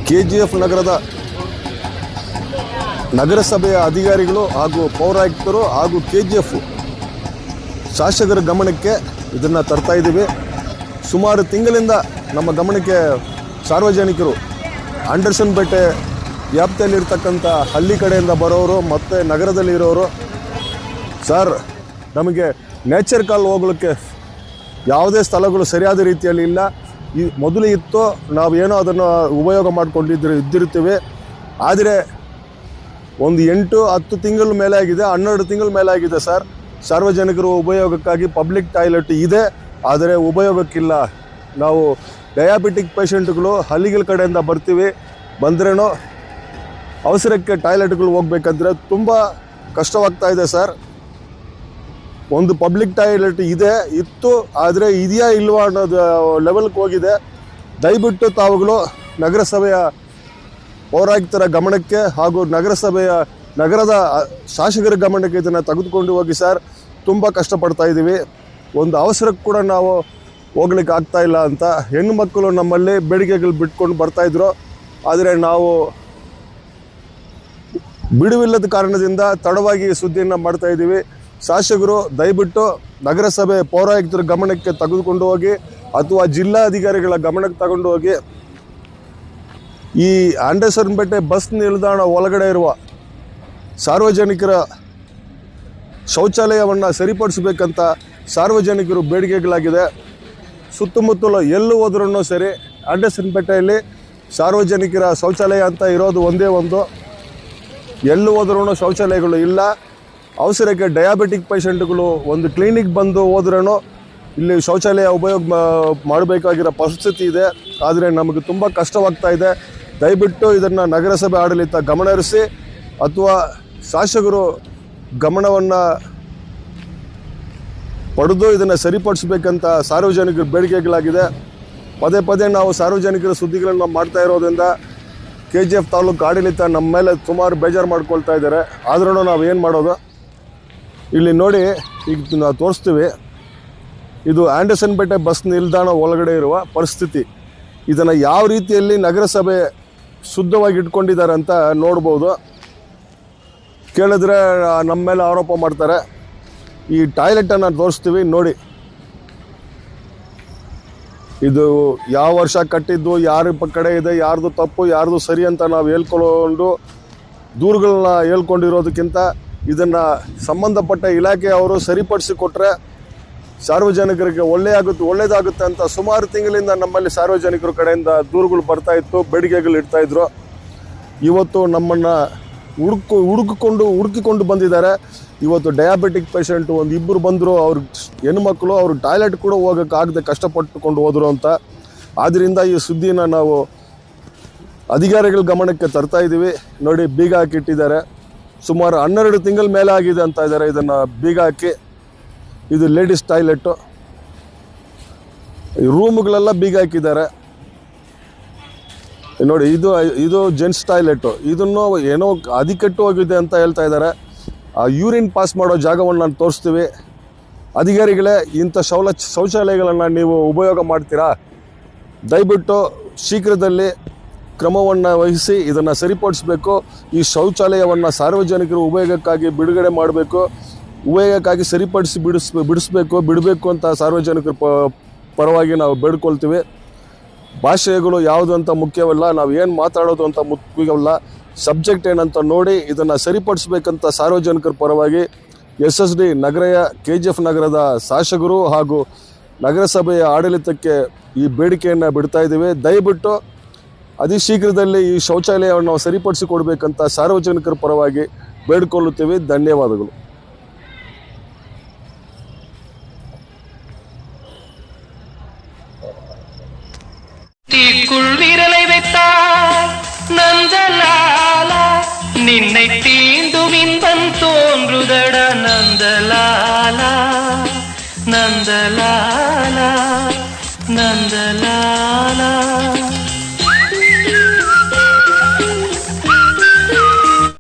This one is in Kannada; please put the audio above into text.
KGF ನಗರದ ನಗರಸಭೆಯ ಅಧಿಕಾರಿಗಳು ಹಾಗೂ ಪೌರಾಯುಕ್ತರು ಹಾಗೂ KGF ಶಾಸಕರ ಗಮನಕ್ಕೆ ಇದನ್ನು ತರ್ತಾ ಇದ್ದೀವಿ. ಸುಮಾರು ತಿಂಗಳಿಂದ ನಮ್ಮ ಗಮನಕ್ಕೆ ಸಾರ್ವಜನಿಕರು ಆಂಡರ್ಸನ್ ಪೇಟೆ ವ್ಯಾಪ್ತಿಯಲ್ಲಿರ್ತಕ್ಕಂಥ ಹಳ್ಳಿ ಕಡೆಯಿಂದ ಬರೋರು ಮತ್ತು ನಗರದಲ್ಲಿರೋರು, ಸರ್ ನಮಗೆ ನೇಚರ್ ಕಾಲ್ ಹೋಗ್ಲಿಕ್ಕೆ ಯಾವುದೇ ಸ್ಥಳಗಳು ಸರಿಯಾದ ರೀತಿಯಲ್ಲಿ ಇಲ್ಲ. ಈ ಮೊದಲು ಇತ್ತು, ನಾವೇನೋ ಅದನ್ನು ಉಪಯೋಗ ಇದ್ದಿರ್ತೀವಿ. ಆದರೆ ಒಂದು 8-10 ತಿಂಗಳ ಮೇಲೆ ಆಗಿದೆ, 12 ತಿಂಗಳ ಮೇಲೆ ಆಗಿದೆ ಸರ್. ಸಾರ್ವಜನಿಕರು ಉಪಯೋಗಕ್ಕಾಗಿ ಪಬ್ಲಿಕ್ ಟಾಯ್ಲೆಟ್ ಇದೆ, ಆದರೆ ಉಪಯೋಗಕ್ಕಿಲ್ಲ. ನಾವು ಡಯಾಬಿಟಿಕ್ ಪೇಷಂಟ್ಗಳು ಹಳ್ಳಿಗಳ ಕಡೆಯಿಂದ ಬರ್ತೀವಿ, ಬಂದ್ರೇನೋ ಅವಸರಕ್ಕೆ ಟಾಯ್ಲೆಟ್ಗಳು ಹೋಗ್ಬೇಕಂದ್ರೆ ತುಂಬ ಕಷ್ಟವಾಗ್ತಾ ಇದೆ ಸರ್. ಒಂದು ಪಬ್ಲಿಕ್ ಟಾಯ್ಲೆಟ್ ಇತ್ತು, ಆದರೆ ಇದೆಯಾ ಇಲ್ವಾ ಅನ್ನೋದು ಲೆವೆಲ್ಗೆ ಹೋಗಿದೆ. ದಯವಿಟ್ಟು ತಾವುಗಳು ನಗರಸಭೆಯ ಪೌರಾಯುಕ್ತರ ಗಮನಕ್ಕೆ ಹಾಗೂ ನಗರದ ಶಾಸಕರ ಗಮನಕ್ಕೆ ಇದನ್ನು ತೆಗೆದುಕೊಂಡು ಹೋಗಿ ಸರ್. ತುಂಬ ಕಷ್ಟಪಡ್ತಾ ಇದ್ದೀವಿ. ಒಂದು ಅವಸರಕ್ಕೆ ಕೂಡ ನಾವು ಹೋಗ್ಲಿಕ್ಕೆ ಆಗ್ತಾ ಇಲ್ಲ ಅಂತ ಹೆಣ್ಣು ಮಕ್ಕಳು ನಮ್ಮಲ್ಲಿ ಬೇಡಿಕೆಗಳು ಬಿಟ್ಕೊಂಡು ಬರ್ತಾಯಿದ್ರು. ಆದರೆ ನಾವು ಬಿಡುವಿಲ್ಲದ ಕಾರಣದಿಂದ ತಡವಾಗಿ ಸುದ್ದಿಯನ್ನು ಮಾಡ್ತಾ ಇದ್ದೀವಿ. ಶಾಸಕರು ದಯವಿಟ್ಟು ನಗರಸಭೆ ಪೌರಾಯುಕ್ತರ ಗಮನಕ್ಕೆ ತೆಗೆದುಕೊಂಡು ಹೋಗಿ ಅಥವಾ ಜಿಲ್ಲಾಧಿಕಾರಿಗಳ ಗಮನಕ್ಕೆ ತಗೊಂಡು ಹೋಗಿ ಈ ಆಂಡರ್ಸನ್ ಪೇಟೆ ಬಸ್ ನಿಲ್ದಾಣ ಒಳಗಡೆ ಇರುವ ಸಾರ್ವಜನಿಕರ ಶೌಚಾಲಯವನ್ನು ಸರಿಪಡಿಸಬೇಕಂತ ಸಾರ್ವಜನಿಕರು ಬೇಡಿಕೆಗಳಾಗಿದೆ. ಸುತ್ತಮುತ್ತಲು ಎಲ್ಲೂ ಹೋದ್ರೂ ಸರಿ ಆಂಡರ್ಸನ್ ಪೇಟೆಯಲ್ಲಿ ಸಾರ್ವಜನಿಕರ ಶೌಚಾಲಯ ಅಂತ ಇರೋದು ಒಂದೇ ಒಂದು. ಎಲ್ಲೂ ಹೋದ್ರೂ ಶೌಚಾಲಯಗಳು ಇಲ್ಲ. ಅವಸರಕ್ಕೆ ಡಯಾಬಿಟಿಕ್ ಪೇಷಂಟ್ಗಳು ಒಂದು ಕ್ಲಿನಿಕ್ ಬಂದು ಹೋದ್ರೂ ಇಲ್ಲಿ ಶೌಚಾಲಯ ಉಪಯೋಗ ಮಾಡಬೇಕಾಗಿರೋ ಪರಿಸ್ಥಿತಿ ಇದೆ. ಆದರೆ ನಮಗೆ ತುಂಬ ಕಷ್ಟವಾಗ್ತಾ ಇದೆ. ದಯವಿಟ್ಟು ಇದನ್ನು ನಗರಸಭೆ ಆಡಳಿತ ಗಮನಹರಿಸಿ ಅಥವಾ ಶಾಸಕರು ಗಮನವನ್ನು ಪಡೆದು ಇದನ್ನು ಸರಿಪಡಿಸಬೇಕಂತ ಸಾರ್ವಜನಿಕರ ಬೇಡಿಕೆಗಳಾಗಿದೆ. ಪದೇ ಪದೇ ನಾವು ಸಾರ್ವಜನಿಕರ ಸುದ್ದಿಗಳನ್ನು ಮಾಡ್ತಾ ಇರೋದ್ರಿಂದ KGF ತಾಲೂಕು ಆಡಳಿತ ನಮ್ಮ ಮೇಲೆ ಸುಮಾರು ಬೇಜಾರು ಮಾಡ್ಕೊಳ್ತಾ ಇದ್ದಾರೆ. ಆದ್ರೂ ನಾವು ಏನು ಮಾಡೋದು? ಇಲ್ಲಿ ನೋಡಿ, ಈಗ ನಾವು ತೋರಿಸ್ತೀವಿ. ಇದು ಆಂಡರ್ಸನ್ ಪೇಟೆ ಬಸ್ ನಿಲ್ದಾಣ ಒಳಗಡೆ ಇರುವ ಪರಿಸ್ಥಿತಿ. ಇದನ್ನು ಯಾವ ರೀತಿಯಲ್ಲಿ ನಗರಸಭೆ ಶುದ್ಧವಾಗಿ ಇಟ್ಕೊಂಡಿದ್ದಾರೆ ಅಂತ ನೋಡ್ಬೋದು. ಕೇಳಿದ್ರೆ ನಮ್ಮ ಮೇಲೆ ಆರೋಪ ಮಾಡ್ತಾರೆ. ಈ ಟಾಯ್ಲೆಟನ್ನು ತೋರಿಸ್ತೀವಿ ನೋಡಿ. ಇದು ಯಾವ ವರ್ಷ ಕಟ್ಟಿದ್ದು, ಯಾರ ಕಡೆ ಇದೆ, ಯಾರ್ದು ತಪ್ಪು ಯಾರ್ದು ಸರಿ ಅಂತ ನಾವು ಹೇಳ್ಕೊಂಡು ದೂರುಗಳನ್ನ ಹೇಳ್ಕೊಂಡಿರೋದಕ್ಕಿಂತ ಇದನ್ನು ಸಂಬಂಧಪಟ್ಟ ಇಲಾಖೆಯವರು ಸರಿಪಡಿಸಿ ಕೊಟ್ಟರೆ ಸಾರ್ವಜನಿಕರಿಗೆ ಒಳ್ಳೆಯದಾಗುತ್ತೆ ಅಂತ ಸುಮಾರು ತಿಂಗಳಿಂದ ನಮ್ಮಲ್ಲಿ ಸಾರ್ವಜನಿಕರ ಕಡೆಯಿಂದ ದೂರುಗಳು ಬರ್ತಾಯಿತ್ತು, ಬೇಡಿಕೆಗಳು ಇಡ್ತಾಯಿದ್ರು. ಇವತ್ತು ನಮ್ಮನ್ನು ಹುಡುಕಿಕೊಂಡು ಬಂದಿದ್ದಾರೆ. ಇವತ್ತು ಡಯಾಬಿಟಿಕ್ ಪೇಷಂಟು ಒಂದು ಇಬ್ಬರು ಬಂದರು, ಅವ್ರ ಹೆಣ್ಮಕ್ಳು, ಅವ್ರ ಟಾಯ್ಲೆಟ್ ಕೂಡ ಹೋಗೋಕ್ಕಾಗದೆ ಕಷ್ಟಪಟ್ಟುಕೊಂಡು ಹೋದರು ಅಂತ. ಆದ್ದರಿಂದ ಈ ಸುದ್ದಿನ ನಾವು ಅಧಿಕಾರಿಗಳ ಗಮನಕ್ಕೆ ತರ್ತಾ ಇದ್ದೀವಿ. ನೋಡಿ, ಬೀಗ ಹಾಕಿಟ್ಟಿದ್ದಾರೆ. ಸುಮಾರು 12 ತಿಂಗಳ ಮೇಲೆ ಆಗಿದೆ ಅಂತ ಇದ್ದಾರೆ. ಇದನ್ನು ಬೀಗ ಹಾಕಿ, ಇದು ಲೇಡೀಸ್ ಟಾಯ್ಲೆಟು, ಈ ರೂಮ್ಗಳೆಲ್ಲ ಬೀಗ ಹಾಕಿದ್ದಾರೆ. ನೋಡಿ, ಇದು ಜೆಂಟ್ಸ್ ಟಾಯ್ಲೆಟು. ಇದನ್ನು ಏನೋ ಅದಿಕಟ್ಟು ಹೋಗಿದೆ ಅಂತ ಹೇಳ್ತಾ ಇದ್ದಾರೆ. ಆ ಯೂರಿನ್ ಪಾಸ್ ಮಾಡೋ ಜಾಗವನ್ನು ನಾನು ತೋರಿಸ್ತೀವಿ. ಅಧಿಕಾರಿಗಳೇ, ಇಂಥ ಶೌಚಾಲಯಗಳನ್ನು ನೀವು ಉಪಯೋಗ ಮಾಡ್ತೀರಾ? ದಯವಿಟ್ಟು ಶೀಘ್ರದಲ್ಲಿ ಕ್ರಮವನ್ನು ವಹಿಸಿ ಇದನ್ನು ಸರಿಪಡಿಸಬೇಕು. ಈ ಶೌಚಾಲಯವನ್ನು ಸಾರ್ವಜನಿಕರು ಉಪಯೋಗಕ್ಕಾಗಿ ಬಿಡುಗಡೆ ಮಾಡಬೇಕು, ಉಪಯೋಗಕ್ಕಾಗಿ ಸರಿಪಡಿಸಿ ಬಿಡಬೇಕು ಅಂತ ಸಾರ್ವಜನಿಕರ ಪರವಾಗಿ ನಾವು ಬೇಡ್ಕೊಳ್ತೀವಿ. ಭಾಷೆಗಳು ಯಾವುದು ಅಂತ ಮುಖ್ಯವಲ್ಲ, ನಾವು ಏನು ಮಾತಾಡೋದು ಅಂತ ಮುಖ್ಯವಲ್ಲ, ಸಬ್ಜೆಕ್ಟ್ ಏನಂತ ನೋಡಿ ಇದನ್ನು ಸರಿಪಡಿಸ್ಬೇಕಂತ ಸಾರ್ವಜನಿಕರ ಪರವಾಗಿ SSD ನಗರ KGF ನಗರದ ಶಾಸಕರು ಹಾಗೂ ನಗರಸಭೆಯ ಆಡಳಿತಕ್ಕೆ ಈ ಬೇಡಿಕೆಯನ್ನು ಬಿಡ್ತಾ ಇದ್ದೀವಿ. ದಯವಿಟ್ಟು ಅತಿ ಶೀಘ್ರದಲ್ಲಿ ಈ ಶೌಚಾಲಯವನ್ನು ನಾವು ಸರಿಪಡಿಸಿಕೊಡ್ಬೇಕಂತ ಸಾರ್ವಜನಿಕರ ಪರವಾಗಿ ಬೇಡಿಕೊಳ್ಳುತ್ತೇವೆ. ಧನ್ಯವಾದಗಳು. விரலை வைத்தார் நந்தலாலா, நின்னை தீண்டும் இன்பம் தோன்றுதடா நந்தலாலா, நந்தலாலா.